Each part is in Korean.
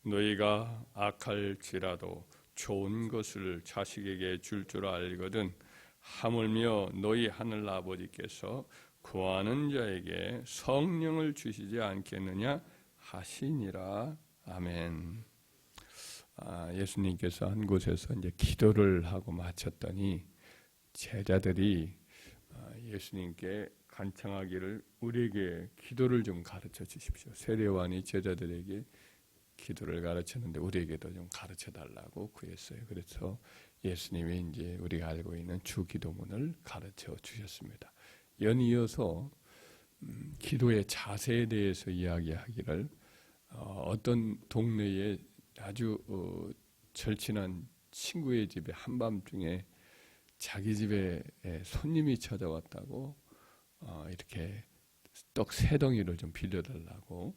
너희가 악할지라도 좋은 것을 자식에게 줄 줄 알거든 하물며 너희 하늘 아버지께서 구하는 자에게 성령을 주시지 않겠느냐 하시니라. 아멘. 예수님께서 한 곳에서 이제 기도를 하고 마쳤더니 제자들이 예수님께 간청하기를 우리에게 기도를 좀 가르쳐 주십시오. 세례요한이 제자들에게 기도를 가르쳤는데 우리에게도 좀 가르쳐 달라고 구했어요. 그래서 예수님이 이제 우리가 알고 있는 주기도문을 가르쳐 주셨습니다. 연이어서 기도의 자세에 대해서 이야기하기를 어떤 동네에 아주 절친한 친구의 집에 한밤중에 자기 집에 손님이 찾아왔다고 이렇게 떡 3덩이를 좀 빌려달라고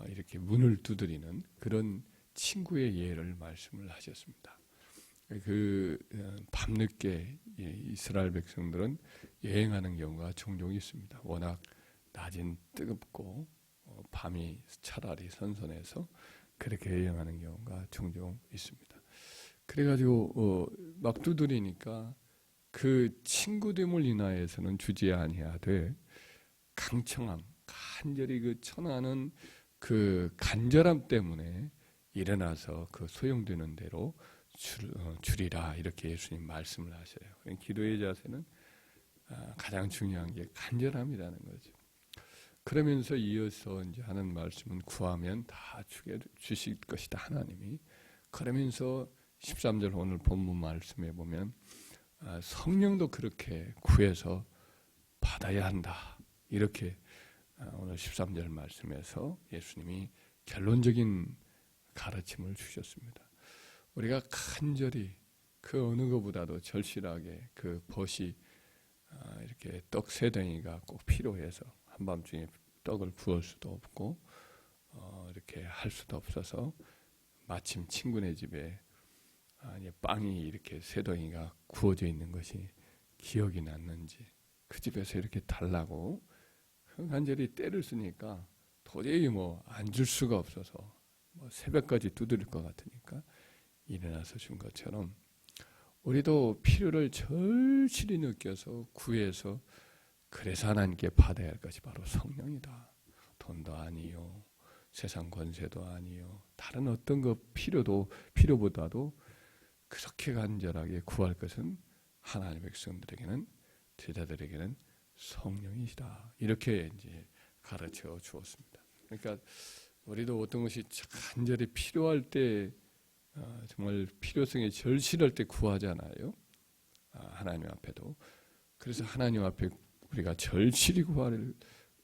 이렇게 문을 두드리는 그런 친구의 예를 말씀을 하셨습니다. 그 밤늦게 이스라엘 백성들은 여행하는 경우가 종종 있습니다. 워낙 낮은 뜨겁고 밤이 차라리 선선해서 그렇게 여행하는 경우가 종종 있습니다. 그래가지고 막 두드리니까 그 친구됨을 인하여서는 주지 아니하되 강청함, 간절히 그 천하는 그 간절함 때문에 일어나서 그 소용되는 대로 주리라 이렇게 예수님 말씀을 하셔요. 기도의 자세는 가장 중요한 게 간절함이라는 거죠. 그러면서 이어서 이제 하는 말씀은 구하면 다 주실 것이다 하나님이. 그러면서 13절 오늘 본문 말씀에 보면 성령도 그렇게 구해서 받아야 한다. 이렇게 오늘 13절 말씀에서 예수님이 결론적인 가르침을 주셨습니다. 우리가 간절히 그 어느 것보다도 절실하게 그 벗이 이렇게 떡 3덩이가 꼭 필요해서 한밤중에 떡을 구울 수도 없고 이렇게 할 수도 없어서 마침 친구네 집에 빵이 이렇게 3덩이가 구워져 있는 것이 기억이 났는지 그 집에서 이렇게 달라고 간절히 때를 쓰니까 도저히 안 줄 수가 없어서 새벽까지 두드릴 것 같으니까 일어나서 준 것처럼 우리도 필요를 절실히 느껴서 구해서 그래서 하나님께 받아야 할 것이 바로 성령이다. 돈도 아니요, 세상 권세도 아니요, 다른 어떤 것 필요보다도 그렇게 간절하게 구할 것은 하나님의 백성들에게는 제자들에게는 성령이시다. 이렇게 이제 가르쳐 주었습니다. 그러니까 우리도 어떤 것이 간절히 필요할 때 정말 필요성이 절실할 때 구하잖아요. 하나님 앞에도. 그래서 하나님 앞에 우리가 절실히 구할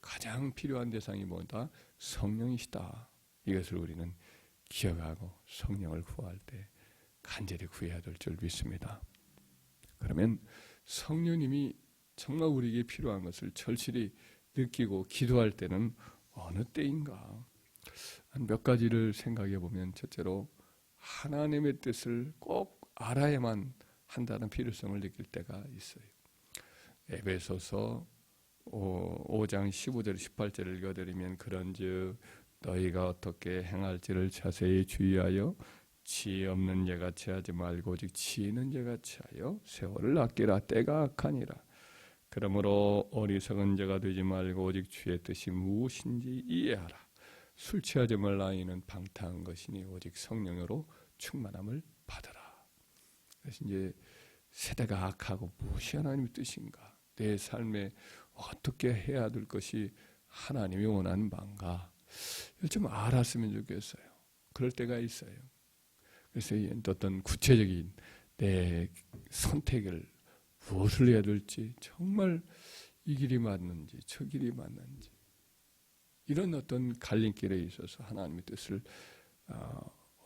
가장 필요한 대상이 뭐다? 성령이시다. 이것을 우리는 기억하고 성령을 구할 때 간절히 구해야 될 줄 믿습니다. 그러면 성령님이 정말 우리에게 필요한 것을 절실히 느끼고 기도할 때는 어느 때인가? 한 몇 가지를 생각해 보면 첫째로 하나님의 뜻을 꼭 알아야만 한다는 필요성을 느낄 때가 있어요. 에베소서 5장 15절 18절을 읽어드리면 그런즉 너희가 어떻게 행할지를 자세히 주의하여 지혜 없는 자같이 하지 말고 오직 지혜 있는 자같이 하여 세월을 아끼라. 때가 악하니라. 그러므로 어리석은 자가 되지 말고 오직 주의 뜻이 무엇인지 이해하라. 술 취하지 말라. 이는 방탕한 것이니 오직 성령으로 충만함을 받으라. 그래서 이제 세대가 악하고 무엇이 하나님의 뜻인가? 내 삶에 어떻게 해야 될 것이 하나님이 원하는 바인가? 이걸 좀 알았으면 좋겠어요. 그럴 때가 있어요. 그래서 어떤 구체적인 내 선택을 무엇을 해야 될지, 정말 이 길이 맞는지 저 길이 맞는지, 이런 어떤 갈림길에 있어서 하나님의 뜻을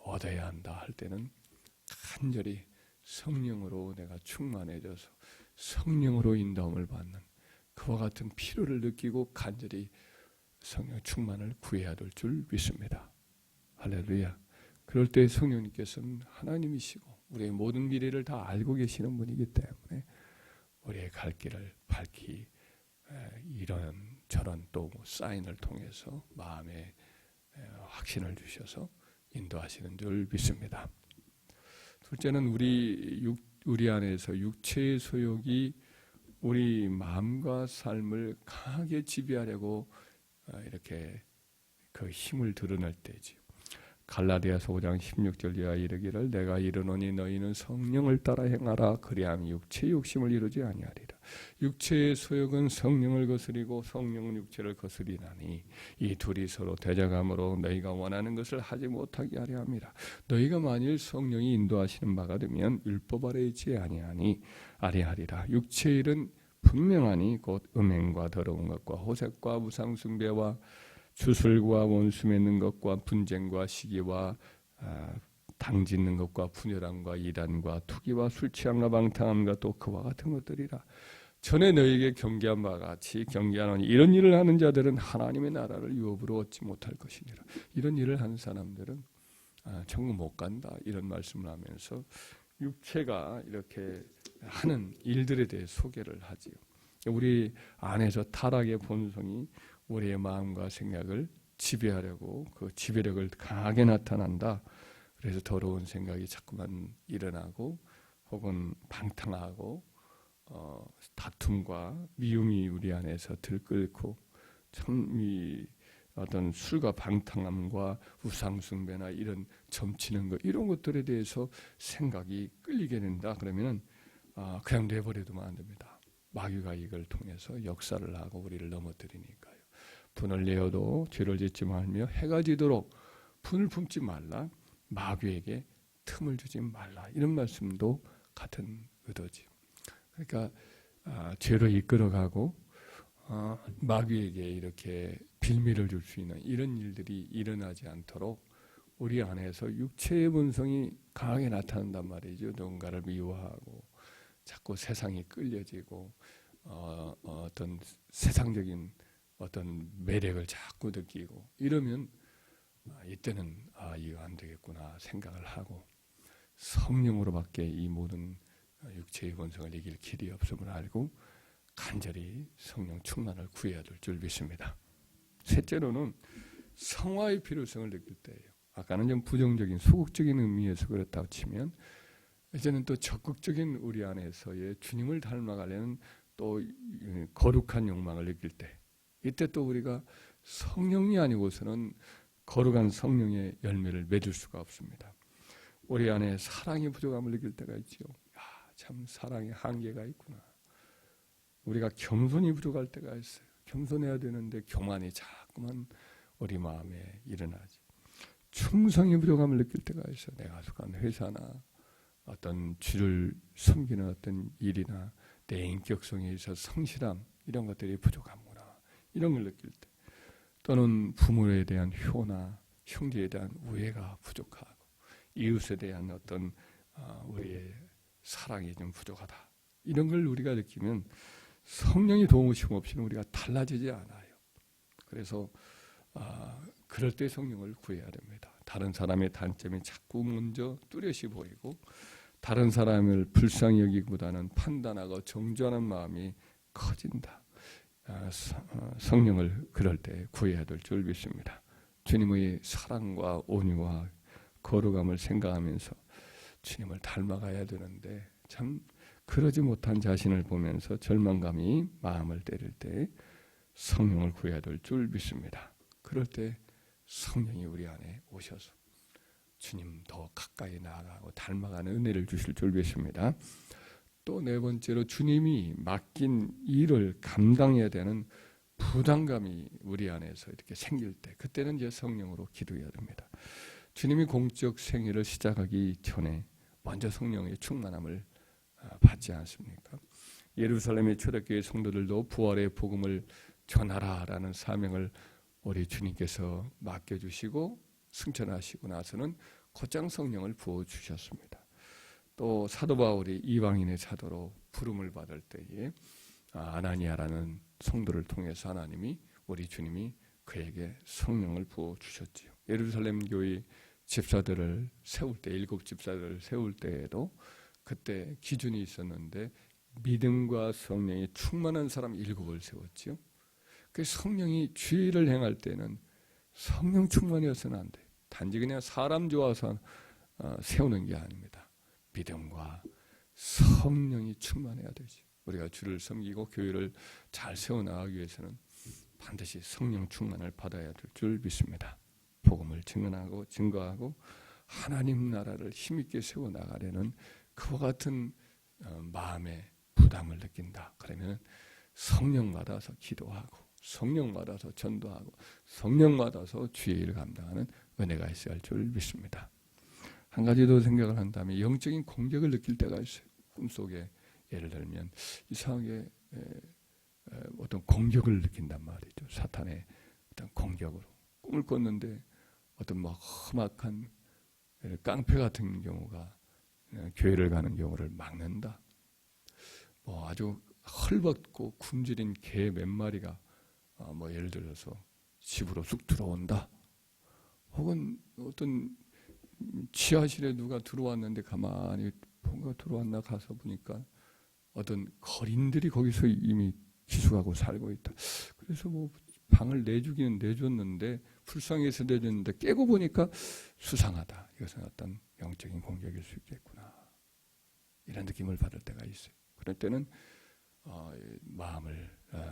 얻어야 한다 할 때는 간절히 성령으로 내가 충만해져서 성령으로 인도함을 받는 그와 같은 필요를 느끼고 간절히 성령 충만을 구해야 될 줄 믿습니다. 할렐루야. 그럴 때 성령님께서는 하나님이시고 우리의 모든 미래를 다 알고 계시는 분이기 때문에 우리의 갈 길을 밝히 이런 저런 또 사인을 통해서 마음에 확신을 주셔서 인도하시는 줄 믿습니다. 둘째는 우리 안에서 육체의 소욕이 우리 마음과 삶을 강하게 지배하려고 이렇게 그 힘을 드러낼 때지. 갈라디아서 5장 16절 이하 이르기를 내가 이르노니 너희는 성령을 따라 행하라 그리하면 육체의 욕심을 이루지 아니하리라. 육체의 소욕은 성령을 거스리고 성령은 육체를 거스리나니 이 둘이 서로 대적함으로 너희가 원하는 것을 하지 못하게 하려 함이라. 너희가 만일 성령이 인도하시는 바가 되면 율법 아래 있지 아니하리라. 육체의 일은 분명하니 곧 음행과 더러운 것과 호색과 우상 숭배와 주술과 원수 맺는 것과 분쟁과 시기와 당짓는 것과 분열함과 이단과 투기와 술 취함과 방탕함과 또 그와 같은 것들이라. 전에 너희에게 경계한 바와 같이 경계하노니 이런 일을 하는 자들은 하나님의 나라를 유업으로 얻지 못할 것이니라. 이런 일을 하는 사람들은 천국 못 간다 이런 말씀을 하면서 육체가 이렇게 하는 일들에 대해 소개를 하지요. 우리 안에서 타락의 본성이 우리의 마음과 생각을 지배하려고 그 지배력을 강하게 나타난다. 그래서 더러운 생각이 자꾸만 일어나고 혹은 방탕하고 다툼과 미움이 우리 안에서 들끓고 참 이 어떤 술과 방탕함과 우상숭배나 이런 점치는 것 이런 것들에 대해서 생각이 끌리게 된다. 그러면은 그냥 내버려두면 안 됩니다. 마귀가 이걸 통해서 역사를 하고 우리를 넘어뜨리니까요. 분을 내어도 죄를 짓지 말며 해가 지도록 분을 품지 말라. 마귀에게 틈을 주지 말라. 이런 말씀도 같은 의도지. 그러니까 죄로 이끌어가고 마귀에게 이렇게 빌미를 줄 수 있는 이런 일들이 일어나지 않도록 우리 안에서 육체의 본성이 강하게 나타난단 말이죠. 누군가를 미워하고 자꾸 세상이 끌려지고 어떤 세상적인 어떤 매력을 자꾸 느끼고 이러면 이때는 이거 안 되겠구나 생각을 하고 성령으로밖에 이 모든 육체의 본성을 이길 길이 없음을 알고 간절히 성령 충만을 구해야 될 줄 믿습니다. 셋째로는 성화의 필요성을 느낄 때예요. 아까는 좀 부정적인 소극적인 의미에서 그렇다고 치면 이제는 또 적극적인 우리 안에서의 주님을 닮아가려는 또 거룩한 욕망을 느낄 때 이때 또 우리가 성령이 아니고서는 거룩한 성령의 열매를 맺을 수가 없습니다. 우리 안에 사랑의 부족함을 느낄 때가 있죠. 참 사랑의 한계가 있구나. 우리가 겸손이 부족할 때가 있어요. 겸손해야 되는데 교만이 자꾸만 우리 마음에 일어나지. 충성의 부족함을 느낄 때가 있어요. 내가 속한 회사나 어떤 주를 섬기는 어떤 일이나 내 인격성에 있어서 성실함 이런 것들이 부족하구나. 이런 걸 느낄 때 또는 부모에 대한 효나 형제에 대한 우애가 부족하고 이웃에 대한 어떤 우리의 사랑이 좀 부족하다. 이런 걸 우리가 느끼면 성령이 도우심 없이는 우리가 달라지지 않아요. 그래서 그럴 때 성령을 구해야 됩니다. 다른 사람의 단점이 자꾸 먼저 뚜렷이 보이고 다른 사람을 불쌍히 여기기보다는 판단하고 정죄하는 마음이 커진다. 성령을 그럴 때 구해야 될 줄 믿습니다. 주님의 사랑과 온유와 거룩함을 생각하면서 주님을 닮아가야 되는데 참 그러지 못한 자신을 보면서 절망감이 마음을 때릴 때 성령을 구해야 될 줄 믿습니다. 그럴 때 성령이 우리 안에 오셔서 주님 더 가까이 나아가고 닮아가는 은혜를 주실 줄 믿습니다. 또 네 번째로 주님이 맡긴 일을 감당해야 되는 부담감이 우리 안에서 이렇게 생길 때 그때는 이제 성령으로 기도해야 됩니다. 주님이 공적 생애를 시작하기 전에 먼저 성령의 충만함을 받지 않습니까? 예루살렘의 초대교회 성도들도 부활의 복음을 전하라라는 사명을 우리 주님께서 맡겨주시고 승천하시고 나서는 곧장 성령을 부어주셨습니다. 또 사도 바울이 이방인의 사도로 부름을 받을 때에 아나니아라는 성도를 통해서 하나님이 우리 주님이 그에게 성령을 부어주셨지요. 예루살렘 교회 집사들을 세울 때 7 집사들을 세울 때에도 그때 기준이 있었는데 믿음과 성령이 충만한 사람 7을 세웠지요. 그 성령이 죄를 행할 때는 성령 충만이어서는 안 돼. 단지 그냥 사람 좋아서 세우는 게 아닙니다. 믿음과 성령이 충만해야 되지. 우리가 주를 섬기고 교회를 잘 세워나가기 위해서는 반드시 성령 충만을 받아야 될 줄 믿습니다. 복음을 증거하고 하나님 나라를 힘있게 세워나가려는 그와 같은 마음의 부담을 느낀다. 그러면 성령 받아서 기도하고 성령 받아서 전도하고 성령 받아서 주의 일을 감당하는 은혜가 있어야 할 줄 믿습니다. 한 가지 더 생각을 한다면 영적인 공격을 느낄 때가 있어요. 꿈속에 예를 들면 이상하게 어떤 공격을 느낀단 말이죠. 사탄의 어떤 공격으로 꿈을 꿨는데 어떤 막 험악한 깡패 같은 경우가 교회를 가는 경우를 막는다. 뭐 아주 헐벗고 굶주린 개 몇 마리가 뭐 예를 들어서 집으로 쑥 들어온다. 혹은 어떤 지하실에 누가 들어왔는데 가만히 뭔가 들어왔나 가서 보니까 어떤 거린들이 거기서 이미 기숙하고 살고 있다. 그래서 뭐 방을 내주기는 내줬는데 불쌍해서 내줬는데 깨고 보니까 수상하다. 이것은 어떤 영적인 공격일 수 있겠구나. 이런 느낌을 받을 때가 있어요. 그럴 때는 마음을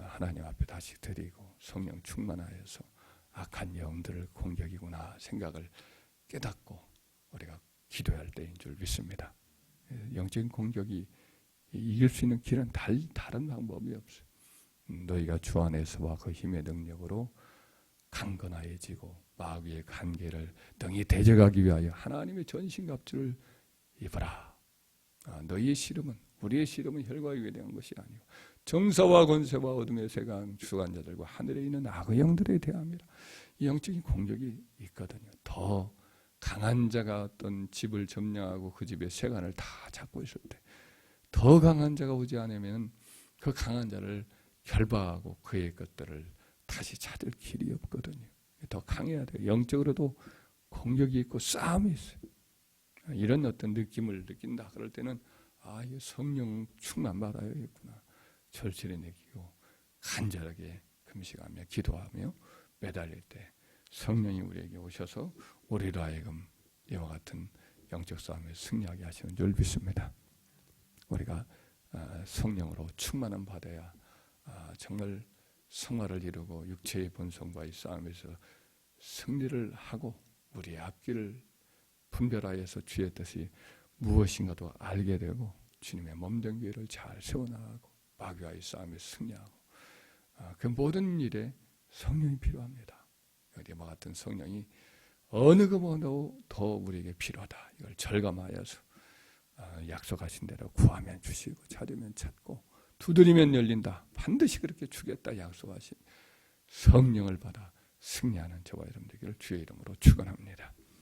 하나님 앞에 다시 드리고 성령 충만하여서 악한 영들을 공격이구나 생각을 깨닫고 우리가 기도할 때인 줄 믿습니다. 영적인 공격이 이길 수 있는 길은 다른 방법이 없어요. 너희가 주 안에서와 그 힘의 능력으로 강건하여지고 마귀의 관계를 등이 대적하기 위하여 하나님의 전신갑주를 입어라. 너희의 씨름은 우리의 씨름은 혈과 육에 대한 것이 아니고 정사와 권세와 어둠의 세상 주관자들과 하늘에 있는 악의 영들에 대함이라. 이 영적인 공격이 있거든요. 더 강한 자가 어떤 집을 점령하고 그 집의 세관을 다 잡고 있을 때 더 강한 자가 오지 않으면 그 강한 자를 결박하고 그의 것들을 다시 찾을 길이 없거든요. 더 강해야 돼요. 영적으로도 공격이 있고 싸움이 있어요. 이런 어떤 느낌을 느낀다. 그럴 때는 이 성령 충만 받아야겠구나. 절실히 느끼고 간절하게 금식하며 기도하며 매달릴 때 성령이 우리에게 오셔서 우리로 하여금 이와 같은 영적 싸움에 승리하게 하시는 줄 믿습니다. 우리가 성령으로 충만함 받아야 정말 성화를 이루고 육체의 본성과의 싸움에서 승리를 하고 우리의 앞길을 분별하여서 주의 뜻이 무엇인가도 알게 되고 주님의 몸된 교회를 잘 세워나가고 마귀와의 싸움에 승리하고 그 모든 일에 성령이 필요합니다. 이와 같은 성령이 어느 것보다도 더 우리에게 필요하다. 이걸 절감하여서 약속하신 대로 구하면 주시고 찾으면 찾고 두드리면 열린다. 반드시 그렇게 주겠다 약속하신 성령을 받아 승리하는 저와 여러분 되기를 주의 이름으로 축원합니다.